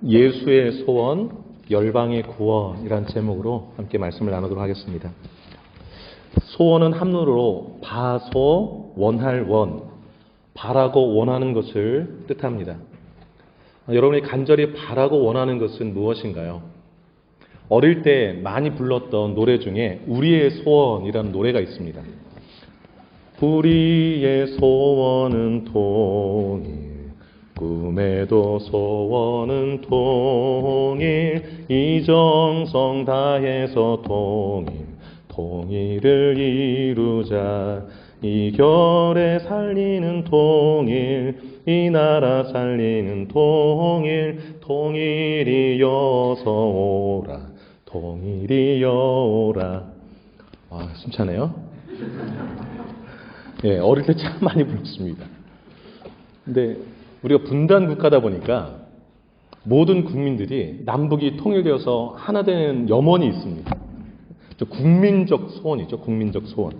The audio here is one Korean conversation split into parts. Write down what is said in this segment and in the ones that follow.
예수의 소원, 열방의 구원이란 제목으로 함께 말씀을 나누도록 하겠습니다. 소원은 한문으로 바소, 원할 원, 바라고 원하는 것을 뜻합니다. 여러분이 간절히 바라고 원하는 것은 무엇인가요? 어릴 때 많이 불렀던 노래 중에 우리의 소원이라는 노래가 있습니다. 우리의 소원은 통일, 꿈에도 소원은 통일, 이정성 다해서 통일을 이루자. 이 결에 살리는 통일, 이 나라 살리는 통일이여서 오라, 통일이여라. 숨차네요. 예, 어릴 때 참 많이 불렀습니다. 근데 우리가 분단 국가다 보니까 모든 국민들이 남북이 통일되어서 하나 되는 염원이 있습니다. 국민적 소원이죠. 국민적 소원.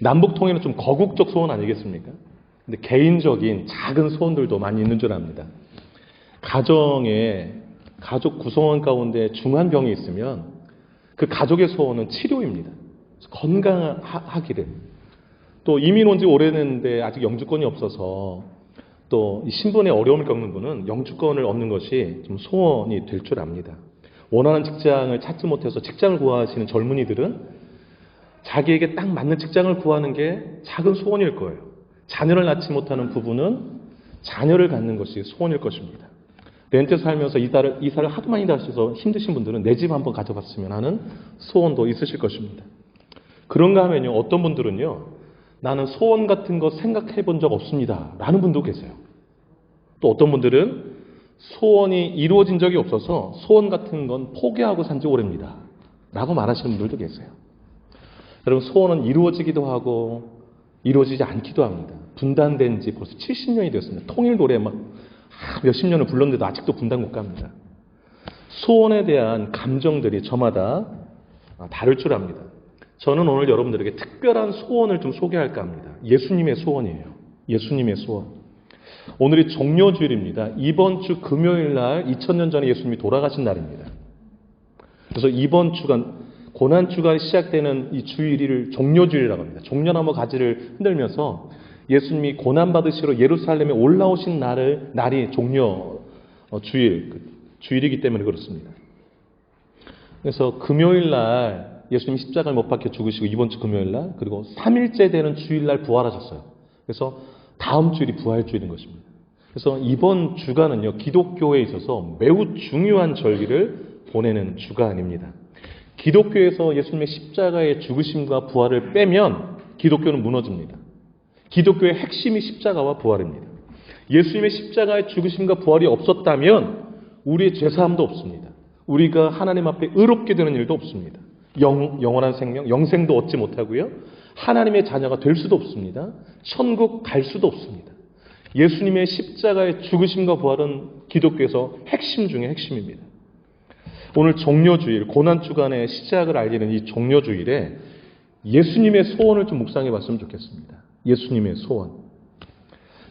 남북 통일은 좀 거국적 소원 아니겠습니까? 근데 개인적인 작은 소원들도 많이 있는 줄 압니다. 가정에 가족 구성원 가운데 중한 병이 있으면 그 가족의 소원은 치료입니다. 건강하기를. 또 이민 온 지 오래됐는데 아직 영주권이 없어서 또 신분의 어려움을 겪는 분은 영주권을 얻는 것이 좀 소원이 될 줄 압니다. 원하는 직장을 찾지 못해서 직장을 구하시는 젊은이들은 자기에게 딱 맞는 직장을 구하는 게 작은 소원일 거예요. 자녀를 낳지 못하는 부부는 자녀를 갖는 것이 소원일 것입니다. 렌트 살면서 이사를 하도 많이 하셔서 힘드신 분들은 내 집 한번 가져갔으면 하는 소원도 있으실 것입니다. 그런가 하면요, 어떤 분들은요, 나는 소원 같은 거 생각해 본 적 없습니다 라는 분도 계세요. 또 어떤 분들은 소원이 이루어진 적이 없어서 소원 같은 건 포기하고 산 지 오래입니다 라고 말하시는 분들도 계세요. 여러분, 소원은 이루어지기도 하고 이루어지지 않기도 합니다. 분단된 지 벌써 70년이 되었습니다. 통일 노래 몇십 년을 불렀는데도 아직도 분단 못 갑니다. 소원에 대한 감정들이 저마다 다를 줄 압니다. 저는 오늘 여러분들에게 특별한 소원을 좀 소개할까 합니다. 예수님의 소원이에요. 예수님의 소원. 오늘이 종료주일입니다. 이번 주 금요일 날 2000년 전에 예수님이 돌아가신 날입니다. 그래서 이번 주간, 고난주간이 시작되는 이 주일을 종료주일이라고 합니다. 종려나무 가지를 흔들면서 예수님이 고난받으시러 예루살렘에 올라오신 날이 주일이기 때문에 그렇습니다. 그래서 금요일 날 예수님이 십자가를 못 박혀 죽으시고 이번 주 금요일 날, 그리고 3일째 되는 주일 날 부활하셨어요. 그래서 다음 주일이 부활주일인 것입니다. 그래서 이번 주간은요, 기독교에 있어서 매우 중요한 절기를 보내는 주간입니다. 기독교에서 예수님의 십자가의 죽으심과 부활을 빼면 기독교는 무너집니다. 기독교의 핵심이 십자가와 부활입니다. 예수님의 십자가의 죽으심과 부활이 없었다면 우리의 죄사함도 없습니다. 우리가 하나님 앞에 의롭게 되는 일도 없습니다. 영원한 생명, 영생도 얻지 못하고요, 하나님의 자녀가 될 수도 없습니다. 천국 갈 수도 없습니다. 예수님의 십자가의 죽으심과 부활은 기독교에서 핵심 중에 핵심입니다. 오늘 종료주일, 고난주간의 시작을 알리는 이 종료주일에 예수님의 소원을 좀 묵상해 봤으면 좋겠습니다. 예수님의 소원.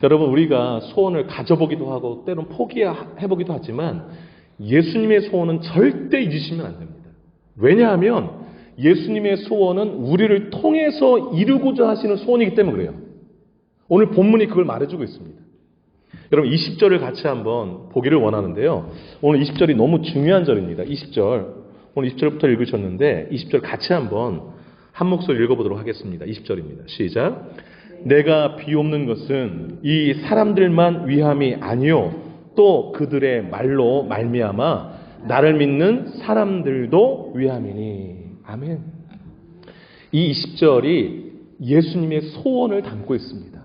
여러분, 우리가 소원을 가져보기도 하고 때론 포기해보기도 하지만 예수님의 소원은 절대 잊으시면 안 됩니다. 왜냐하면 예수님의 소원은 우리를 통해서 이루고자 하시는 소원이기 때문에 그래요. 오늘 본문이 그걸 말해주고 있습니다. 여러분, 20절을 같이 한번 보기를 원하는데요. 오늘 20절이 너무 중요한 절입니다. 20절. 오늘 20절부터 읽으셨는데 20절 같이 한번 한 목소리 읽어보도록 하겠습니다. 20절입니다. 시작. 내가 비옵는 것은 이 사람들만 위함이 아니요 또 그들의 말로 말미암아 나를 믿는 사람들도 위함이니. 아멘. 이 20절이 예수님의 소원을 담고 있습니다.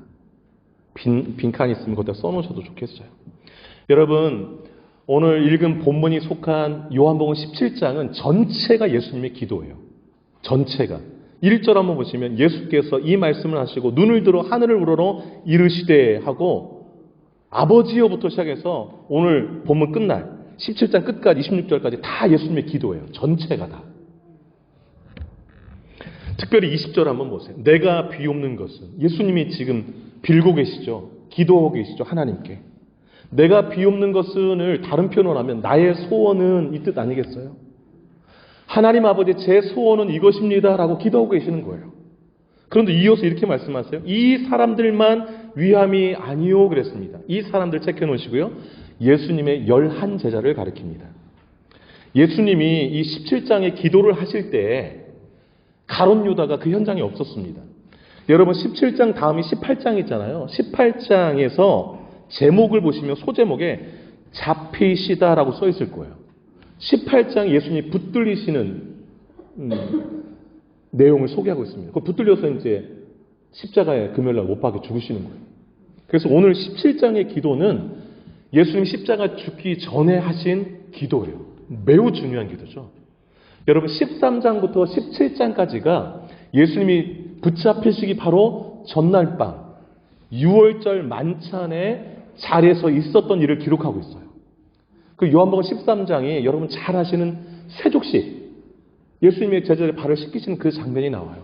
빈칸 있으면 거기다 써놓으셔도 좋겠어요. 여러분, 오늘 읽은 본문이 속한 요한복음 17장은 전체가 예수님의 기도예요. 전체가. 1절 한번 보시면 예수께서 이 말씀을 하시고 눈을 들어 하늘을 우러러 이르시되 하고 아버지여부터 시작해서 오늘 본문 끝날 17장 끝까지 26절까지 다 예수님의 기도예요. 전체가 다. 특별히 20절 한번 보세요. 내가 비옵는 것은, 예수님이 지금 빌고 계시죠. 기도하고 계시죠. 하나님께. 내가 비옵는 것은을 다른 표현으로 하면 나의 소원은 이 뜻 아니겠어요? 하나님 아버지 제 소원은 이것입니다 라고 기도하고 계시는 거예요. 그런데 이어서 이렇게 말씀하세요. 이 사람들만 위함이 아니요 그랬습니다. 이 사람들 체크해놓으시고요. 예수님의 11제자를 가리킵니다. 예수님이 이 17장의 기도를 하실 때 가룟 유다가 그 현장에 없었습니다. 여러분 17장 다음이 18장이잖아요. 18장에서 제목을 보시면 소제목에 잡히시다라고 써 있을 거예요. 18장 예수님이 붙들리시는 내용을 소개하고 있습니다. 그 붙들려서 이제 십자가에 금요일날 못 박혀 죽으시는 거예요. 그래서 오늘 17장의 기도는 예수님 십자가 죽기 전에 하신 기도예요. 매우 중요한 기도죠. 여러분 13장부터 17장까지가 예수님이 붙잡히시기 바로 전날 밤 6월절 만찬의 자리에서 있었던 일을 기록하고 있어요. 그 요한복음 13장이 여러분 잘 아시는 세족식 예수님의 제자들의 발을 씻기시는 그 장면이 나와요.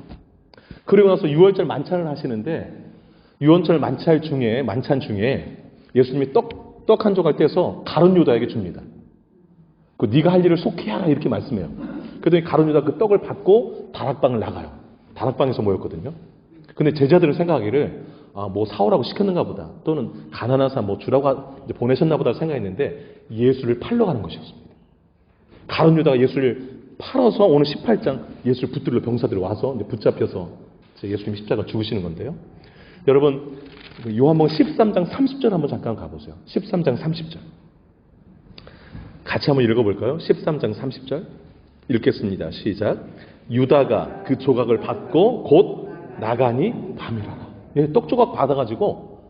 그리고 나서 6월절 만찬을 하시는데 6월절 만찬 중에 예수님이 떡 한 조각 떼서 가룟 유다에게 줍니다. 그 네가 할 일을 속히 하라 이렇게 말씀해요. 그랬더니 가룟 유다 그 떡을 받고 다락방을 나가요. 다락방에서 모였거든요. 근데 제자들은 생각하기를 뭐 사오라고 시켰는가 보다. 또는 가난한 사람 뭐 주라고 이제 보내셨나 보다 생각했는데 예수를 팔러 가는 것이었습니다. 가룟 유다가 예수를 팔아서 오늘 18장 예수를 붙들러 병사들이 와서 이제 붙잡혀서 예수님 십자가 죽으시는 건데요. 여러분 요한복음 13장 30절 한번 잠깐 가보세요. 13장 30절 같이 한번 읽어볼까요? 13장 30절 읽겠습니다. 시작. 유다가 그 조각을 받고 곧 나가니 밤이라라. 예, 떡 조각 받아가지고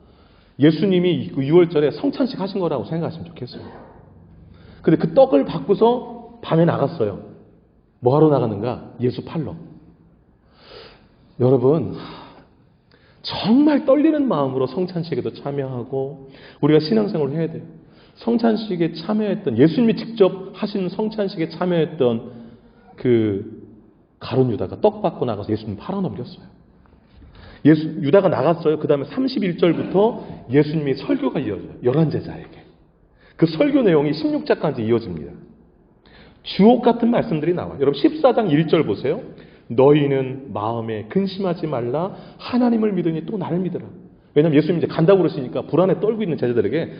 예수님이 그 6월절에 성찬식 하신 거라고 생각하시면 좋겠어요. 근데 그 떡을 받고서 밤에 나갔어요. 뭐 하러 나가는가? 예수 팔러. 여러분 정말 떨리는 마음으로 성찬식에도 참여하고 우리가 신앙생활을 해야 돼요. 성찬식에 참여했던 예수님이 직접 하신 성찬식에 참여했던 그 가룟 유다가 떡 받고 나가서 예수님 팔아넘겼어요. 유다가 나갔어요. 그 다음에 31절부터 예수님의 설교가 이어져요. 11제자에게. 그 설교 내용이 16장까지 이어집니다. 주옥 같은 말씀들이 나와요. 여러분 14장 1절 보세요. 너희는 마음에 근심하지 말라. 하나님을 믿으니 또 나를 믿으라. 왜냐하면 예수님이 이제 간다고 그러시니까 불안에 떨고 있는 제자들에게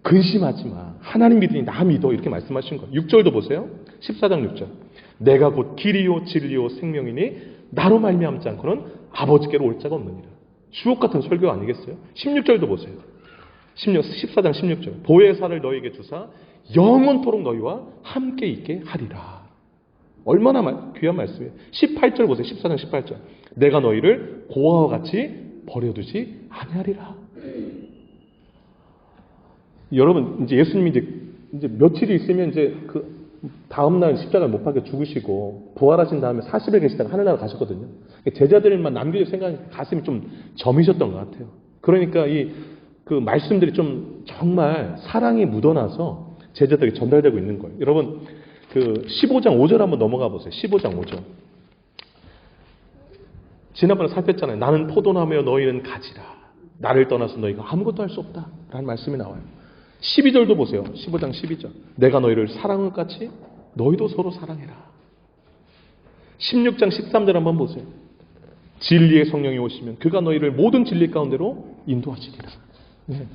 근심하지 마. 하나님 믿으니 나 믿어. 이렇게 말씀하신 거예요. 6절도 보세요. 14장 6절. 내가 곧 길이요 진리요 생명이니 나로 말미암지 않고는 아버지께로 올 자가 없느니라. 주옥 같은 설교 아니겠어요? 16절도 보세요. 14장 16절. 보혜사를 너희에게 주사 영원토록 너희와 함께 있게 하리라. 얼마나 귀한 말씀이에요. 18절 보세요. 14장 18절. 내가 너희를 고아와 같이 버려두지 아니하리라. 여러분 이제 예수님이 이제 며칠이 있으면 이제 그 다음날 십자가에 못 박혀 죽으시고 부활하신 다음에 40일 계시다가 하늘나라 가셨거든요. 제자들만 남겨질 생각이 가슴이 좀 저미셨던 것 같아요. 그러니까 그 말씀들이 좀 정말 사랑이 묻어나서 제자들에게 전달되고 있는 거예요. 여러분 그 15장 5절 한번 넘어가 보세요. 15장 5절. 지난번에 살폈잖아요. 나는 포도나무여 너희는 가지라. 나를 떠나서 너희가 아무것도 할 수 없다. 라는 말씀이 나와요. 12절도 보세요. 15장 12절. 내가 너희를 사랑한 것 같이 너희도 서로 사랑해라. 16장 13절 한번 보세요. 진리의 성령이 오시면 그가 너희를 모든 진리 가운데로 인도하시리라. 네.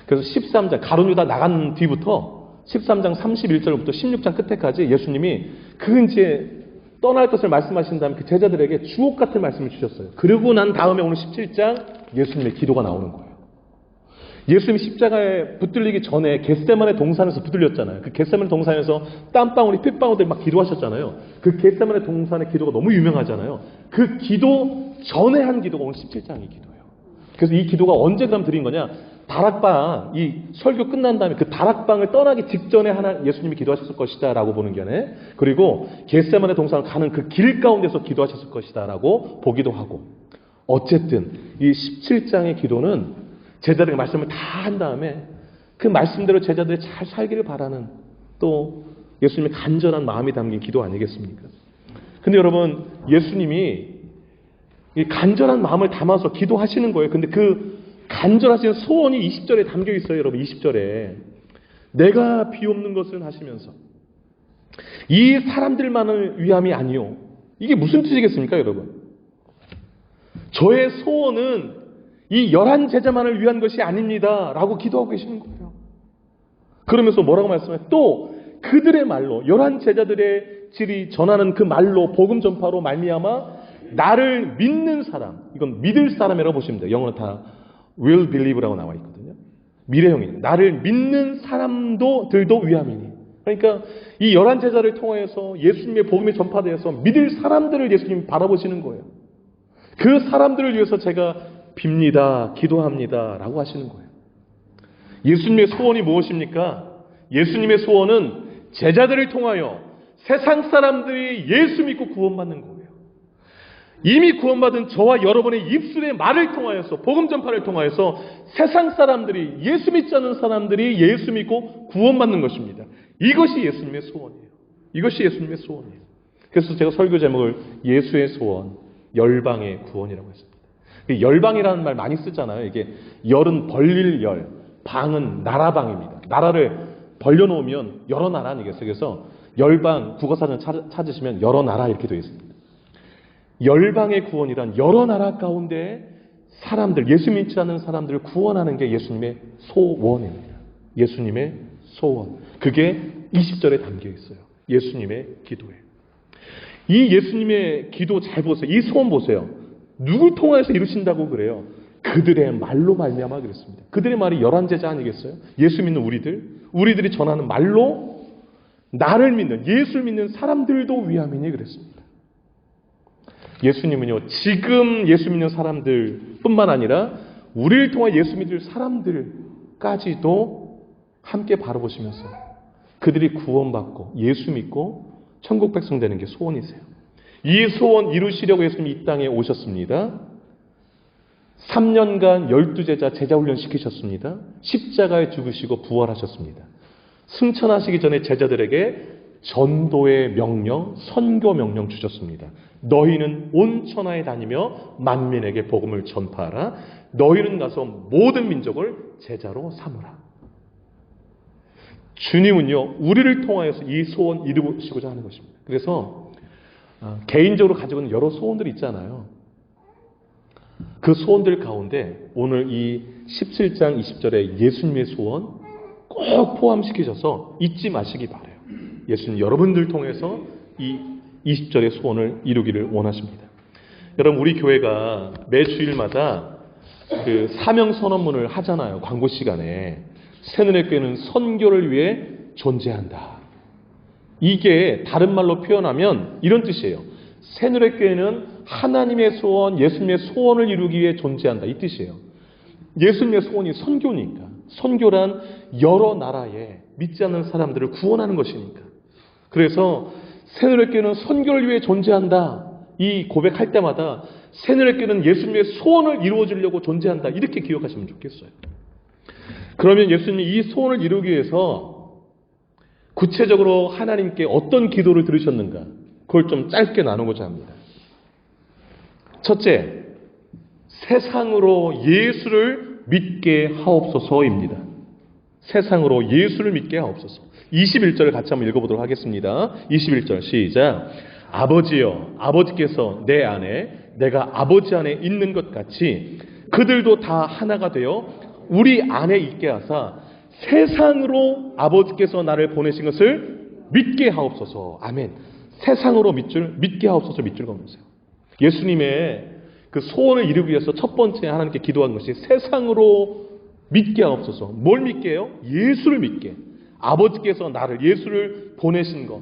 그래서 13장 가룟 유다 나간 뒤부터 13장 31절부터 16장 끝에까지 예수님이 그 이제 떠날 것을 말씀하신 다음에 그 제자들에게 주옥 같은 말씀을 주셨어요. 그러고 난 다음에 오늘 17장 예수님의 기도가 나오는 거예요. 예수님이 십자가에 붙들리기 전에 겟세마네 동산에서 붙들렸잖아요. 그 겟세마네 동산에서 땀방울이 핏방울들 막 기도하셨잖아요. 그 겟세마네 동산의 기도가 너무 유명하잖아요. 그 기도 전에 한 기도가 오늘 17장의 기도예요. 그래서 이 기도가 언제 그럼 드린 거냐? 다락방, 이 설교 끝난 다음에 그 다락방을 떠나기 직전에 예수님이 기도하셨을 것이다 라고 보는 견해. 그리고 겟세마네 동산을 가는 그 길 가운데서 기도하셨을 것이다 라고 보기도 하고. 어쨌든 이 17장의 기도는 제자들에게 말씀을 다 한 다음에 그 말씀대로 제자들이 잘 살기를 바라는 또 예수님의 간절한 마음이 담긴 기도 아니겠습니까? 근데 여러분 예수님이 이 간절한 마음을 담아서 기도하시는 거예요. 근데 그 간절하신 소원이 20절에 담겨 있어요. 여러분 20절에 내가 비옵는 것은 하시면서 이 사람들만을 위함이 아니요. 이게 무슨 뜻이겠습니까 여러분? 저의 소원은 이 11제자만을 위한 것이 아닙니다 라고 기도하고 계시는 거예요. 그러면서 뭐라고 말씀해요? 또 그들의 말로 11제자들의 질이 전하는 그 말로 복음 전파로 말미암아 나를 믿는 사람, 이건 믿을 사람이라고 보시면 돼요. 영어는 다 will believe라고 나와 있거든요. 미래형이 나를 믿는 사람들도 위함이니. 그러니까 이 11제자를 통해서 예수님의 복음이 전파되어서 믿을 사람들을 예수님이 바라보시는 거예요. 그 사람들을 위해서 제가 빕니다, 기도합니다 라고 하시는 거예요. 예수님의 소원이 무엇입니까? 예수님의 소원은 제자들을 통하여 세상 사람들이 예수 믿고 구원받는 거예요. 이미 구원받은 저와 여러분의 입술의 말을 통하여서 복음 전파를 통하여서 세상 사람들이 예수 믿지 않는 사람들이 예수 믿고 구원받는 것입니다. 이것이 예수님의 소원이에요. 이것이 예수님의 소원이에요. 그래서 제가 설교 제목을 예수의 소원, 열방의 구원이라고 했습니다. 열방이라는 말 많이 쓰잖아요. 이게 열은 벌릴 열, 방은 나라방입니다. 나라를 벌려놓으면 여러 나라 아니겠어요? 그래서 열방 국어사전 찾으시면 여러 나라 이렇게 되어 있습니다. 열방의 구원이란 여러 나라 가운데 사람들, 예수 믿지 않는 사람들을 구원하는 게 예수님의 소원입니다. 예수님의 소원. 그게 20절에 담겨 있어요. 예수님의 기도에. 이 예수님의 기도 잘 보세요. 이 소원 보세요. 누굴 통해서 이루신다고 그래요? 그들의 말로 말미암아 그랬습니다. 그들의 말이 11제자 아니겠어요? 예수 믿는 우리들이 전하는 말로 나를 믿는, 예수를 믿는 사람들도 위함이니 그랬습니다. 예수님은요, 지금 예수 믿는 사람들 뿐만 아니라 우리를 통해 예수 믿을 사람들까지도 함께 바라보시면서 그들이 구원받고 예수 믿고 천국 백성 되는 게 소원이세요. 이 소원 이루시려고 예수님이 이 땅에 오셨습니다. 3년간 12제자 제자훈련 시키셨습니다. 십자가에 죽으시고 부활하셨습니다. 승천하시기 전에 제자들에게 전도의 명령, 선교 명령 주셨습니다. 너희는 온 천하에 다니며 만민에게 복음을 전파하라. 너희는 가서 모든 민족을 제자로 삼으라. 주님은요, 우리를 통하여서 이 소원 이루시고자 하는 것입니다. 그래서 개인적으로 가지고 있는 여러 소원들이 있잖아요. 그 소원들 가운데 오늘 이 17장 20절에 예수님의 소원 꼭 포함시키셔서 잊지 마시기 바라요. 예수님 여러분들 통해서 이 20절의 소원을 이루기를 원하십니다. 여러분 우리 교회가 매 주일마다 그 사명 선언문을 하잖아요. 광고 시간에. 새누리교회는 선교를 위해 존재한다. 이게 다른 말로 표현하면 이런 뜻이에요. 새누리교회는 하나님의 소원, 예수님의 소원을 이루기 위해 존재한다. 이 뜻이에요. 예수님의 소원이 선교니까. 선교란 여러 나라에 믿지 않는 사람들을 구원하는 것이니까. 그래서 새누리교회는 선교를 위해 존재한다. 이 고백할 때마다 새누리교회는 예수님의 소원을 이루어주려고 존재한다. 이렇게 기억하시면 좋겠어요. 그러면 예수님이 이 소원을 이루기 위해서 구체적으로 하나님께 어떤 기도를 들으셨는가? 그걸 좀 짧게 나누고자 합니다. 첫째, 세상으로 예수를 믿게 하옵소서입니다. 세상으로 예수를 믿게 하옵소서. 21절을 같이 한번 읽어보도록 하겠습니다. 21절 시작. 아버지여, 아버지께서 내 안에 내가 아버지 안에 있는 것 같이 그들도 다 하나가 되어 우리 안에 있게 하사 세상으로 아버지께서 나를 보내신 것을 믿게 하옵소서. 아멘. 세상으로 믿게 하옵소서. 밑줄 그어보세요. 예수님의 그 소원을 이루기 위해서 첫 번째 하나님께 기도한 것이 세상으로 믿게 하옵소서. 뭘 믿게 해요? 예수를 믿게. 아버지께서 나를, 예수를 보내신 것.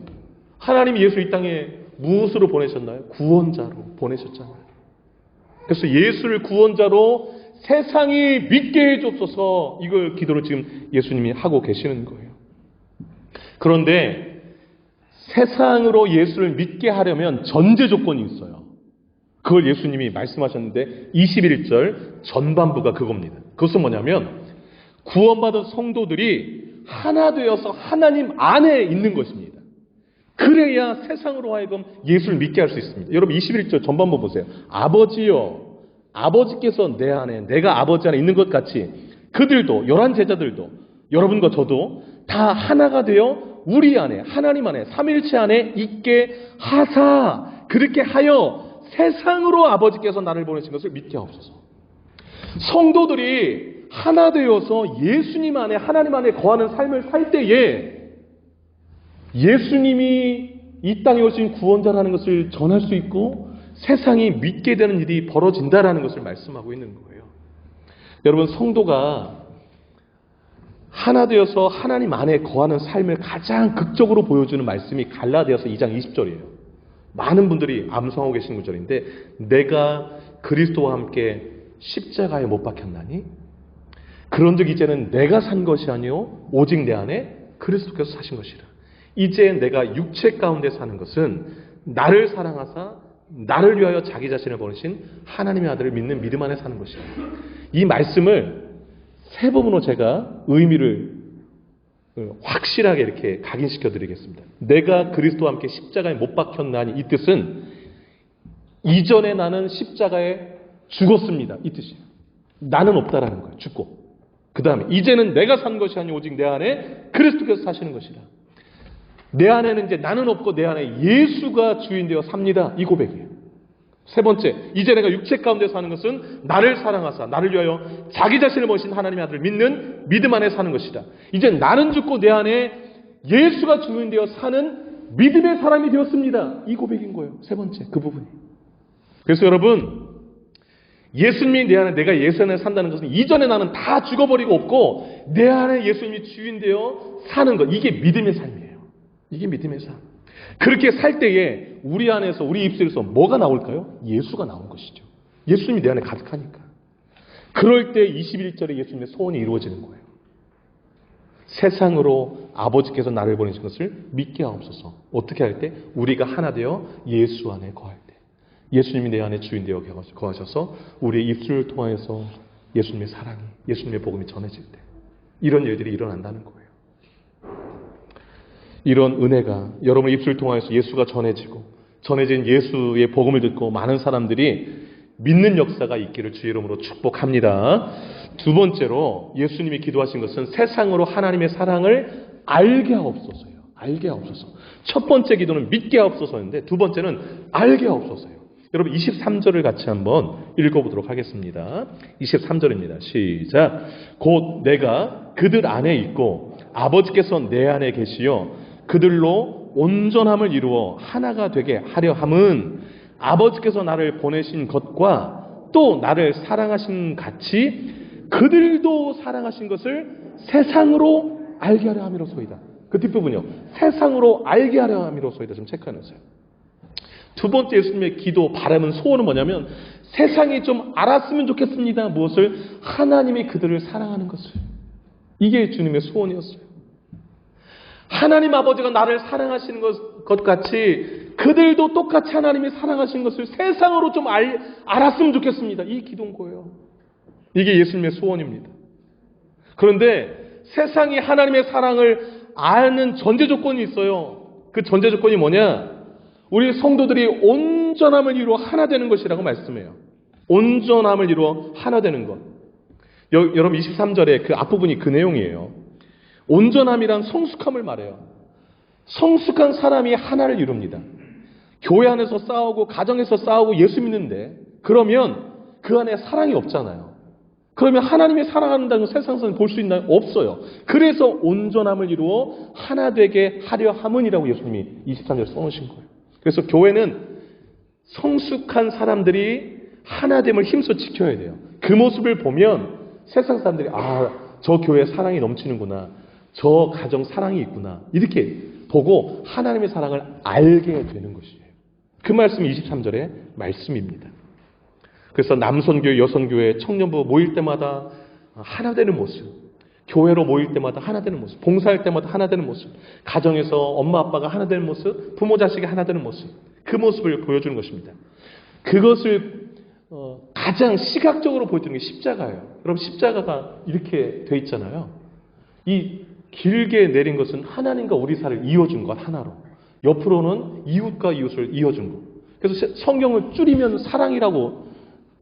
하나님이 예수 이 땅에 무엇으로 보내셨나요? 구원자로 보내셨잖아요. 그래서 예수를 구원자로 세상이 믿게 해주옵소서. 이걸 기도를 지금 예수님이 하고 계시는 거예요. 그런데 세상으로 예수를 믿게 하려면 전제 조건이 있어요. 그걸 예수님이 말씀하셨는데 21절 전반부가 그겁니다. 그것은 뭐냐면 구원받은 성도들이 하나 되어서 하나님 안에 있는 것입니다. 그래야 세상으로 하여금 예수를 믿게 할 수 있습니다. 여러분 21절 전반부 보세요. 아버지여, 아버지께서 내 안에, 내가 아버지 안에 있는 것 같이 그들도, 11 제자들도, 여러분과 저도 다 하나가 되어 우리 안에, 하나님 안에, 삼일체 안에 있게 하사, 그렇게 하여 세상으로 아버지께서 나를 보내신 것을 믿게 하옵소서. 성도들이 하나 되어서 예수님 안에, 하나님 안에 거하는 삶을 살 때에 예수님이 이 땅에 오신 구원자라는 것을 전할 수 있고 세상이 믿게 되는 일이 벌어진다라는 것을 말씀하고 있는 거예요. 여러분, 성도가 하나 되어서 하나님 안에 거하는 삶을 가장 극적으로 보여주는 말씀이 갈라디아서 2장 20절이에요. 많은 분들이 암송하고 계신 구절인데, 내가 그리스도와 함께 십자가에 못 박혔나니 그런즉 이제는 내가 산 것이 아니요 오직 내 안에 그리스도께서 사신 것이라. 이제 내가 육체 가운데 사는 것은 나를 사랑하사 나를 위하여 자기 자신을 보내신 하나님의 아들을 믿는 믿음 안에 사는 것이라. 이 말씀을 세 부분으로 제가 의미를 확실하게 이렇게 각인시켜 드리겠습니다. 내가 그리스도와 함께 십자가에 못 박혔나니, 이 뜻은 이전에 나는 십자가에 죽었습니다, 이 뜻이에요. 나는 없다라는 거예요. 죽고, 그 다음에 이제는 내가 산 것이 아니오 오직 내 안에 그리스도께서 사시는 것이라. 내 안에는 이제 나는 없고 내 안에 예수가 주인 되어 삽니다, 이 고백이에요. 세 번째, 이제 내가 육체 가운데 사는 것은 나를 사랑하사 나를 위하여 자기 자신을 보신 하나님의 아들을 믿는 믿음 안에 사는 것이다. 이제 나는 죽고 내 안에 예수가 주인 되어 사는 믿음의 사람이 되었습니다, 이 고백인 거예요. 세 번째, 그 부분이. 그래서 여러분, 예수님이 내 안에, 내가 예수 안에 산다는 것은 이전에 나는 다 죽어버리고 없고 내 안에 예수님이 주인 되어 사는 것, 이게 믿음의 삶이에요. 이게 믿음의 삶. 그렇게 살 때에 우리 안에서, 우리 입술에서 뭐가 나올까요? 예수가 나온 것이죠. 예수님이 내 안에 가득하니까. 그럴 때 21절에 예수님의 소원이 이루어지는 거예요. 세상으로 아버지께서 나를 보내신 것을 믿게 하옵소서. 어떻게 할 때? 우리가 하나 되어 예수 안에 거할 때. 예수님이 내 안에 주인 되어 거하셔서 우리의 입술을 통하여서 예수님의 사랑이, 예수님의 복음이 전해질 때 이런 일들이 일어난다는 거예요. 이런 은혜가 여러분의 입술을 통하여서 예수가 전해진 예수의 복음을 듣고 많은 사람들이 믿는 역사가 있기를 주의 이름으로 축복합니다. 두 번째로 예수님이 기도하신 것은 세상으로 하나님의 사랑을 알게 하옵소서예요. 알게 하옵소서. 첫 번째 기도는 믿게 하옵소서인데 두 번째는 알게 하옵소서예요. 여러분, 23절을 같이 한번 읽어보도록 하겠습니다. 23절입니다. 시작. 곧 내가 그들 안에 있고 아버지께서 내 안에 계시어 그들로 온전함을 이루어 하나가 되게 하려 함은 아버지께서 나를 보내신 것과 또 나를 사랑하신 같이 그들도 사랑하신 것을 세상으로 알게 하려 함이로소이다. 그 뒷부분이요. 세상으로 알게 하려 함이로소이다. 좀 체크해놓으세요. 두 번째 예수님의 기도, 바람은, 소원은 뭐냐면 세상이 좀 알았으면 좋겠습니다. 무엇을? 하나님이 그들을 사랑하는 것을. 이게 주님의 소원이었어요. 하나님 아버지가 나를 사랑하시는 것 같이 그들도 똑같이 하나님이 사랑하신 것을 세상으로 좀 알았으면 좋겠습니다. 이 기도인 거예요. 이게 예수님의 소원입니다. 그런데 세상이 하나님의 사랑을 아는 전제 조건이 있어요. 그 전제 조건이 뭐냐? 우리 성도들이 온전함을 이루어 하나 되는 것이라고 말씀해요. 온전함을 이루어 하나 되는 것. 여러분, 23절에 그 앞부분이 그 내용이에요. 온전함이란 성숙함을 말해요. 성숙한 사람이 하나를 이룹니다. 교회 안에서 싸우고 가정에서 싸우고 예수 믿는데 그러면 그 안에 사랑이 없잖아요. 그러면 하나님이 사랑한다는 걸 세상에서는 볼 수 있나요? 없어요. 그래서 온전함을 이루어 하나 되게 하려 함은이라고 예수님이 23절에 써놓으신 거예요. 그래서 교회는 성숙한 사람들이 하나됨을 힘써 지켜야 돼요. 그 모습을 보면 세상 사람들이 저 교회에 사랑이 넘치는구나. 저 가정 사랑이 있구나. 이렇게 보고 하나님의 사랑을 알게 되는 것이에요. 그 말씀이 23절의 말씀입니다. 그래서 남선교회, 여선교회, 청년부 모일 때마다 하나 되는 모습, 교회로 모일 때마다 하나 되는 모습, 봉사할 때마다 하나 되는 모습, 가정에서 엄마 아빠가 하나 되는 모습, 부모 자식이 하나 되는 모습, 그 모습을 보여주는 것입니다. 그것을 가장 시각적으로 보여주는 게 십자가예요. 여러분, 십자가가 이렇게 돼 있잖아요. 이 길게 내린 것은 하나님과 우리 사이를 이어준 것 하나로, 옆으로는 이웃과 이웃을 이어준 것. 그래서 성경을 줄이면 사랑이라고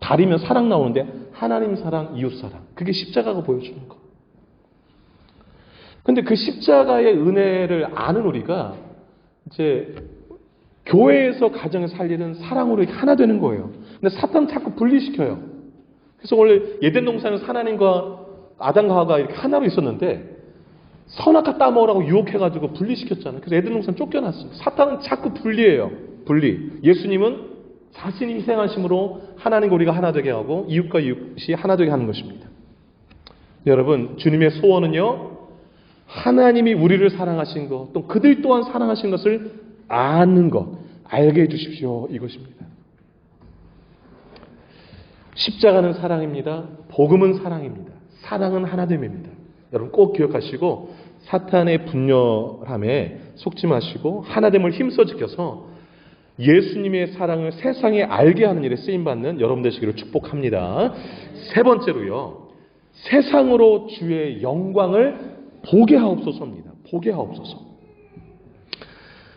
가리면 사랑 나오는데 하나님 사랑, 이웃 사랑. 그게 십자가가 보여주는 거. 근데 그 십자가의 은혜를 아는 우리가 이제 교회에서 가정을 살리는 사랑으로 이렇게 하나 되는 거예요. 근데 사탄은 자꾸 분리시켜요. 그래서 원래 예덴 동산에서 하나님과 아담과 하와가 이렇게 하나로 있었는데 선악과 따먹으라고 유혹해가지고 분리시켰잖아요. 그래서 에덴 동산 쫓겨났어요. 사탄은 자꾸 분리해요. 분리. 예수님은 자신이 희생하심으로 하나님과 우리가 하나 되게 하고 이웃과 이웃이 하나 되게 하는 것입니다. 여러분, 주님의 소원은요, 하나님이 우리를 사랑하신 것, 또 그들 또한 사랑하신 것을 아는 것, 알게 해주십시오. 이것입니다. 십자가는 사랑입니다. 복음은 사랑입니다. 사랑은 하나됨입니다. 여러분 꼭 기억하시고 사탄의 분열함에 속지 마시고 하나됨을 힘써 지켜서 예수님의 사랑을 세상에 알게 하는 일에 쓰임받는 여러분 되시기를 축복합니다. 세 번째로요. 세상으로 주의 영광을 보게 하옵소서입니다. 보게 하옵소서.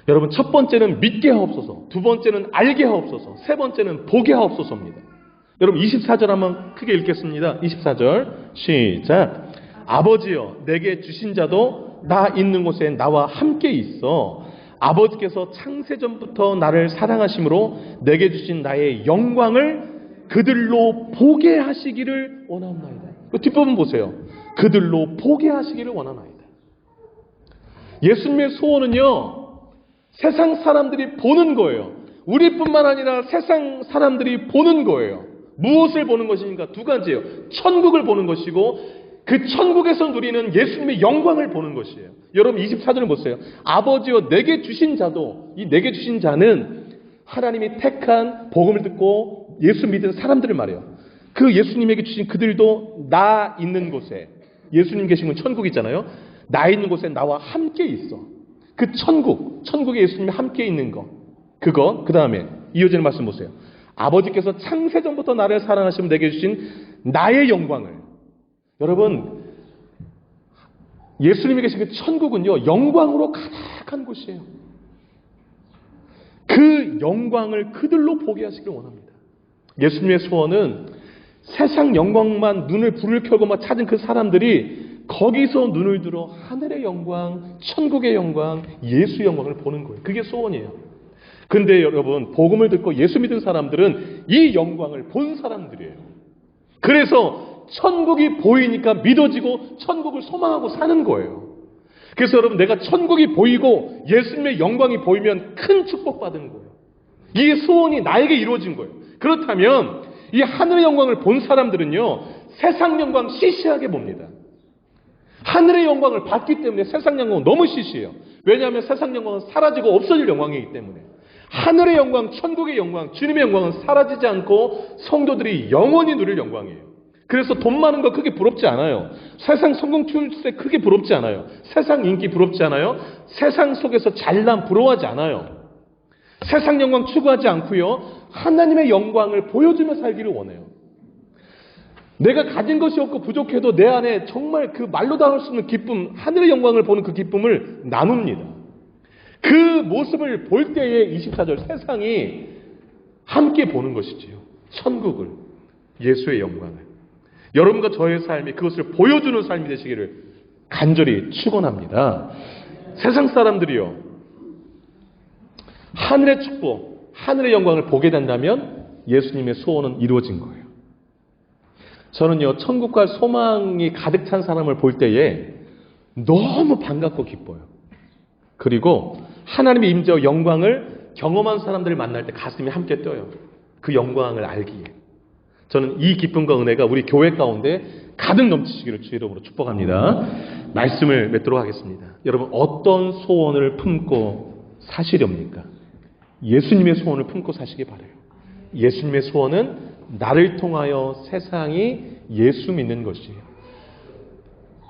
여러분 첫 번째는 믿게 하옵소서. 두 번째는 알게 하옵소서. 세 번째는 보게 하옵소서입니다. 여러분 24절 한번 크게 읽겠습니다. 24절 시작. 아버지여 내게 주신 자도 나 있는 곳에 나와 함께 있어 아버지께서 창세전부터 나를 사랑하심으로 내게 주신 나의 영광을 그들로 보게 하시기를 원하옵나이다. 그 뒷부분 보세요. 그들로 보게 하시기를 원하나이다. 예수님의 소원은요, 세상 사람들이 보는 거예요. 우리뿐만 아니라 세상 사람들이 보는 거예요. 무엇을 보는 것입니까? 두 가지예요. 천국을 보는 것이고 그 천국에서 누리는 예수님의 영광을 보는 것이에요. 여러분 24절을 보세요. 아버지여 내게 주신 자도, 이 내게 주신 자는 하나님이 택한 복음을 듣고 예수 믿은 사람들을 말해요. 그 예수님에게 주신 그들도 나 있는 곳에, 예수님 계신 건 천국 있잖아요. 나 있는 곳에 나와 함께 있어. 그 천국에 예수님이 함께 있는 거, 그거. 그 다음에 이어지는 말씀 보세요. 아버지께서 창세전부터 나를 사랑하시면 내게 주신 나의 영광을. 여러분 예수님이 계신 그 천국은요, 영광으로 가득한 곳이에요. 그 영광을 그들로 보게 하시기를 원합니다. 예수님의 소원은 세상 영광만 눈을 불을 켜고만 찾은 그 사람들이 거기서 눈을 들어 하늘의 영광, 천국의 영광, 예수의 영광을 보는 거예요. 그게 소원이에요. 근데 여러분 복음을 듣고 예수 믿은 사람들은 이 영광을 본 사람들이에요. 그래서 천국이 보이니까 믿어지고 천국을 소망하고 사는 거예요. 그래서 여러분 내가 천국이 보이고 예수님의 영광이 보이면 큰 축복받은 거예요. 이 소원이 나에게 이루어진 거예요. 그렇다면 이 하늘의 영광을 본 사람들은요, 세상 영광 시시하게 봅니다. 하늘의 영광을 봤기 때문에 세상 영광은 너무 시시해요. 왜냐하면 세상 영광은 사라지고 없어질 영광이기 때문에. 하늘의 영광, 천국의 영광, 주님의 영광은 사라지지 않고 성도들이 영원히 누릴 영광이에요. 그래서 돈 많은 거 크게 부럽지 않아요. 세상 성공 출세 크게 부럽지 않아요. 세상 인기 부럽지 않아요. 세상 속에서 잘남 부러워하지 않아요. 세상 영광 추구하지 않고요, 하나님의 영광을 보여주며 살기를 원해요. 내가 가진 것이 없고 부족해도 내 안에 정말 그 말로 다 할 수 없는 기쁨, 하늘의 영광을 보는 그 기쁨을 나눕니다. 그 모습을 볼 때에 24절 세상이 함께 보는 것이지요. 천국을, 예수의 영광을. 여러분과 저의 삶이 그것을 보여주는 삶이 되시기를 간절히 축원합니다. 세상 사람들이요, 하늘의 축복, 하늘의 영광을 보게 된다면 예수님의 소원은 이루어진 거예요. 저는요, 천국 갈 소망이 가득 찬 사람을 볼 때에 너무 반갑고 기뻐요. 그리고 하나님의 임재와 영광을 경험한 사람들을 만날 때 가슴이 함께 뛰어요. 그 영광을 알기에. 저는 이 기쁨과 은혜가 우리 교회 가운데 가득 넘치시기를 주 이름으로 축복합니다. 말씀을 맺도록 하겠습니다. 여러분 어떤 소원을 품고 사시렵니까? 예수님의 소원을 품고 사시기 바라요. 예수님의 소원은 나를 통하여 세상이 예수 믿는 것이에요.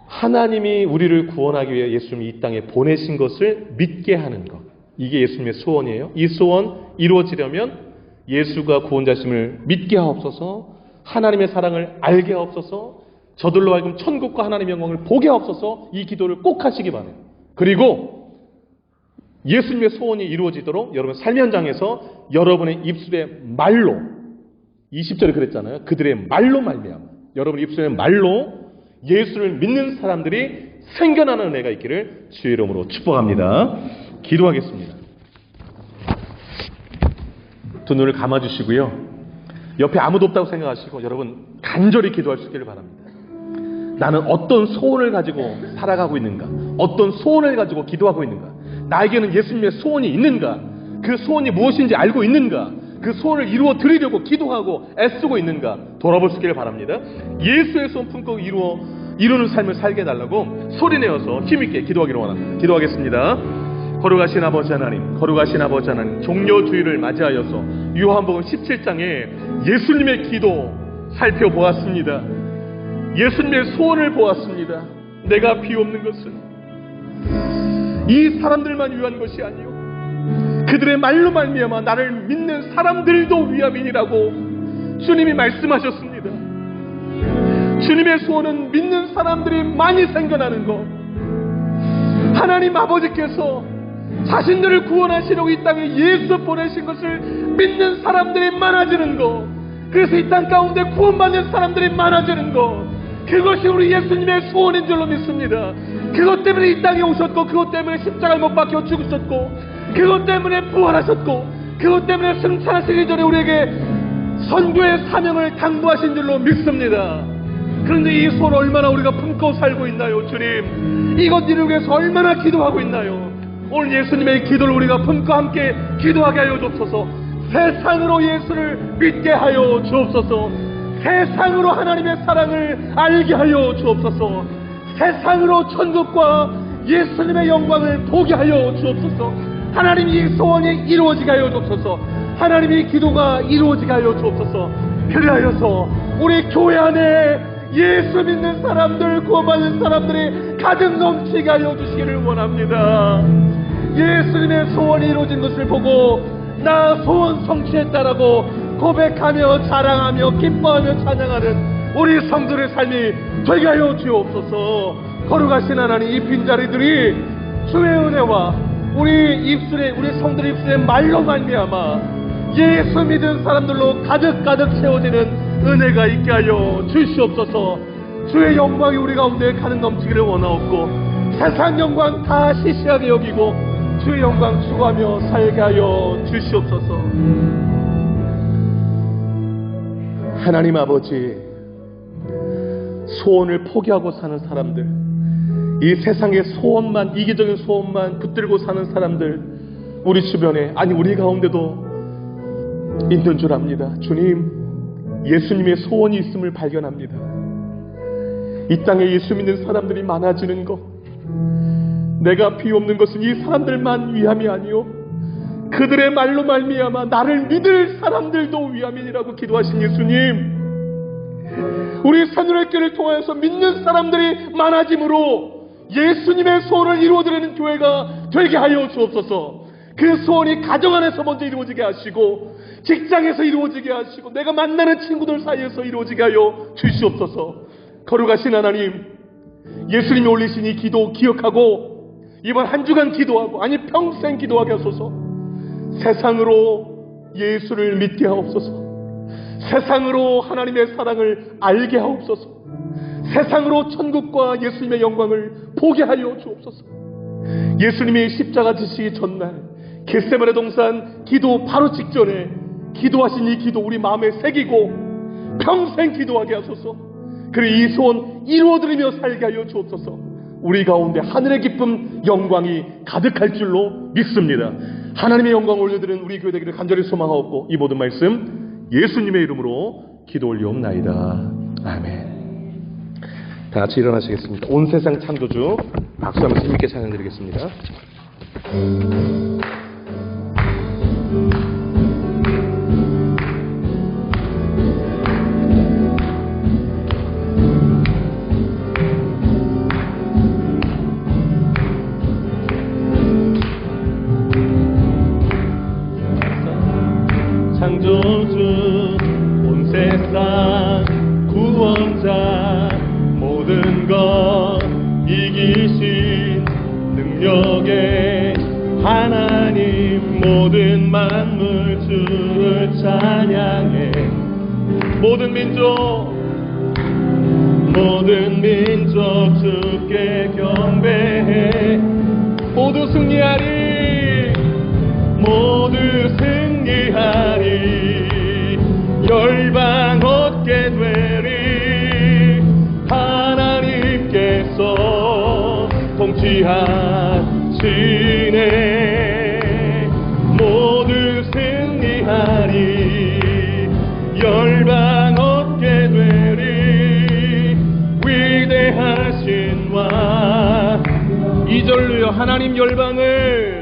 하나님이 우리를 구원하기 위해 예수님이 이 땅에 보내신 것을 믿게 하는 것. 이게 예수님의 소원이에요. 이 소원 이루어지려면 예수가 구원자심을 믿게 하옵소서, 하나님의 사랑을 알게 하옵소서, 저들로 하여금 천국과 하나님의 영광을 보게 하옵소서, 이 기도를 꼭 하시기 바라요. 그리고 예수님의 소원이 이루어지도록 여러분 삶의 현장에서 여러분의 입술의 말로 20절에 그랬잖아요. 그들의 말로 말미암아. 여러분 입술의 말로 예수를 믿는 사람들이 생겨나는 은혜가 있기를 주의 이름으로 축복합니다. 기도하겠습니다. 두 눈을 감아주시고요. 옆에 아무도 없다고 생각하시고 여러분 간절히 기도할 수 있기를 바랍니다. 나는 어떤 소원을 가지고 살아가고 있는가? 어떤 소원을 가지고 기도하고 있는가? 나에게는 예수님의 소원이 있는가? 그 소원이 무엇인지 알고 있는가? 그 소원을 이루어 드리려고 기도하고 애쓰고 있는가? 돌아볼 수 있기를 바랍니다. 예수의 소원 품고 이루는 삶을 살게 해달라고 소리내어서 힘있게 기도하기를 원합니다. 기도하겠습니다. 거룩하신 아버지 하나님, 거룩하신 아버지 하나님, 종려주의를 맞이하여서 요한복음 17장에 예수님의 기도 살펴보았습니다. 예수님의 소원을 보았습니다. 내가 비옵는 것은 이 사람들만 위한 것이 아니요 그들의 말로 말미암아 나를 믿는 사람들도 위함이니라고 주님이 말씀하셨습니다. 주님의 소원은 믿는 사람들이 많이 생겨나는 것, 하나님 아버지께서 자신들을 구원하시려고 이 땅에 예수 보내신 것을 믿는 사람들이 많아지는 것, 그래서 이 땅 가운데 구원받는 사람들이 많아지는 것, 그것이 우리 예수님의 소원인 줄로 믿습니다. 그것 때문에 이 땅에 오셨고, 그것 때문에 십자가를 못 박혀 죽으셨고, 그것 때문에 부활하셨고, 그것 때문에 승천하시기 전에 우리에게 선교의 사명을 당부하신 줄로 믿습니다. 그런데 이 소원 얼마나 우리가 품고 살고 있나요? 주님, 이것 이루기 위해서 얼마나 기도하고 있나요? 오늘 예수님의 기도를 우리가 품고 함께 기도하게 하여 주옵소서. 세상으로 예수를 믿게 하여 주옵소서. 세상으로 하나님의 사랑을 알게 하여 주옵소서. 세상으로 천국과 예수님의 영광을 보게 하여 주옵소서. 하나님 이 소원이 이루어지게 하여 주옵소서. 하나님의 기도가 이루어지게 하여 주옵소서. 그리하여서 우리 교회 안에 예수 믿는 사람들, 구원받는 사람들이 가득 넘치게 하여 주시기를 원합니다. 예수님의 소원이 이루어진 것을 보고 나 소원 성취했다라고 고백하며 자랑하며 기뻐하며 찬양하는 우리 성도의 삶이 되게 하여 주옵소서. 거룩하신 하나님, 이 빈자리들이 주의 은혜와 우리 성도의 입술의 말로 말미암아 예수 믿은 사람들로 가득 채워지는 은혜가 있게 하여 주시옵소서. 주의 영광이 우리 가운데 가득 넘치기를 원하옵고, 세상 영광 다 시시하게 여기고 주의 영광 추구하며 살게 하여 주시옵소서. 하나님 아버지, 소원을 포기하고 사는 사람들, 이 세상의 소원만, 이기적인 소원만 붙들고 사는 사람들 우리 주변에, 아니 우리 가운데도 있는 줄 압니다. 주님, 예수님의 소원이 있음을 발견합니다. 이 땅에 예수 믿는 사람들이 많아지는 것, 내가 비옵는 것은 이 사람들만 위함이 아니요 그들의 말로 말미암아 나를 믿을 사람들도 위함이라고 기도하신 예수님, 우리 새누리교회를 통해서 믿는 사람들이 많아짐으로 예수님의 소원을 이루어드리는 교회가 되게 하여 주옵소서. 그 소원이 가정 안에서 먼저 이루어지게 하시고, 직장에서 이루어지게 하시고, 내가 만나는 친구들 사이에서 이루어지게 하여 주시옵소서. 거룩하신 하나님, 예수님이 올리신 이 기도 기억하고 이번 한 주간 기도하고, 아니 평생 기도하게 하소서. 세상으로 예수를 믿게 하옵소서. 세상으로 하나님의 사랑을 알게 하옵소서. 세상으로 천국과 예수님의 영광을 보게 하여 주옵소서. 예수님이 십자가 지시기 전날 겟세마네 동산 기도 바로 직전에 기도하신 이 기도 우리 마음에 새기고 평생 기도하게 하소서. 그리고 이 소원 이루어드리며 살게 하여 주옵소서. 우리 가운데 하늘의 기쁨, 영광이 가득할 줄로 믿습니다. 하나님의 영광을 올려드리는 우리 교회 되기를 간절히 소망하옵고, 이 모든 말씀 예수님의 이름으로 기도 올리옵나이다. 아멘. 다 같이 일어나시겠습니다. 온 세상 창조주 박수하면서 힘있게 찬양드리겠습니다. 창조주 온 세상 구원자 모든 것 이기신 능력의 하나님, 모든 만물 주를 찬양해 모든 민족 주께 경배해. 모두 승리하리, 모두 승리하리. 열방 얻게 되리. 하나님께서 통치하시네. 모두 승리하리. 열방 얻게 되리. 위대하신 왕. 2절로요. 하나님 열방을,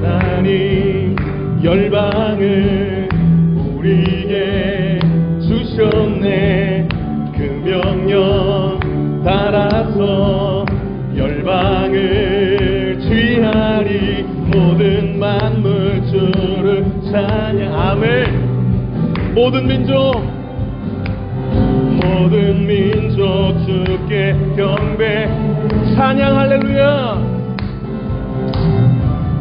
하나님 열방을 우리에게 주셨네. 그 명령 따라서 열방을 취하리. 모든 만물 주를 찬양. 아멘. 모든 민족 주께 경배. 찬양 할렐루야.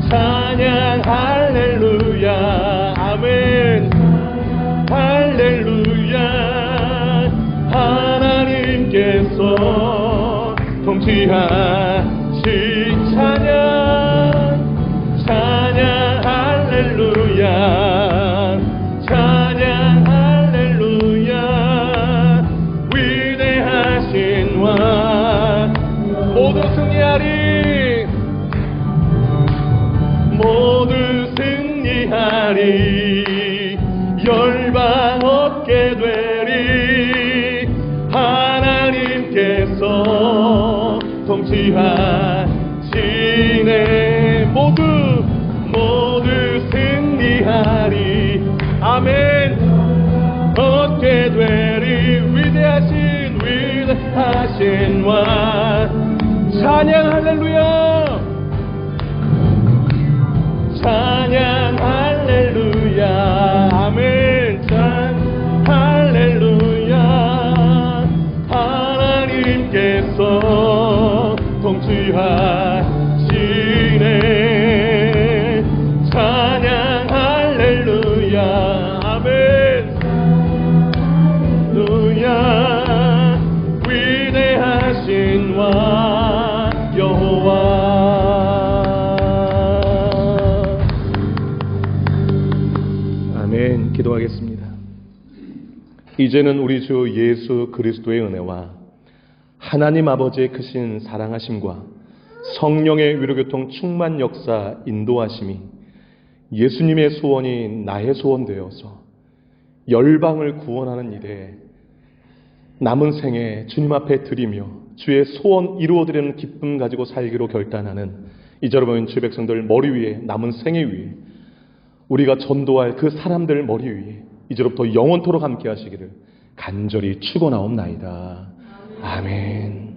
찬양 할렐루야. 아멘. 할렐루야. 하나님께서 통치하신 찬양. 찬양 할렐루야. 찬양 할렐루야. 위대하신 왕. 모두 승리하리, 모두 승리하리. 열방 얻게 되리. 하나님께서 통치하시네. 모두 승리하리. 아멘. 얻게 되리. 위대하신 왕. 찬양 할렐루야. 찬양 할렐루야. 아멘. 찬양 할렐루야. 하나님께서 통치하시네. 찬양 할렐루야. 아멘. 할렐루야. 위대하신 왕 여호와. 아멘. 기도하겠습니다. 이제는 우리 주 예수 그리스도의 은혜와 하나님 아버지의 크신 사랑하심과 성령의 위로교통 충만 역사 인도하심이 예수님의 소원이 나의 소원 되어서 열방을 구원하는 일에 남은 생에 주님 앞에 드리며 주의 소원 이루어드리는 기쁨 가지고 살기로 결단하는 이저러분 주의 백성들 머리 위에, 남은 생애 위에, 우리가 전도할 그 사람들 머리 위에 이제로부터 영원토록 함께 하시기를 간절히 축원하옵나이다. 아멘.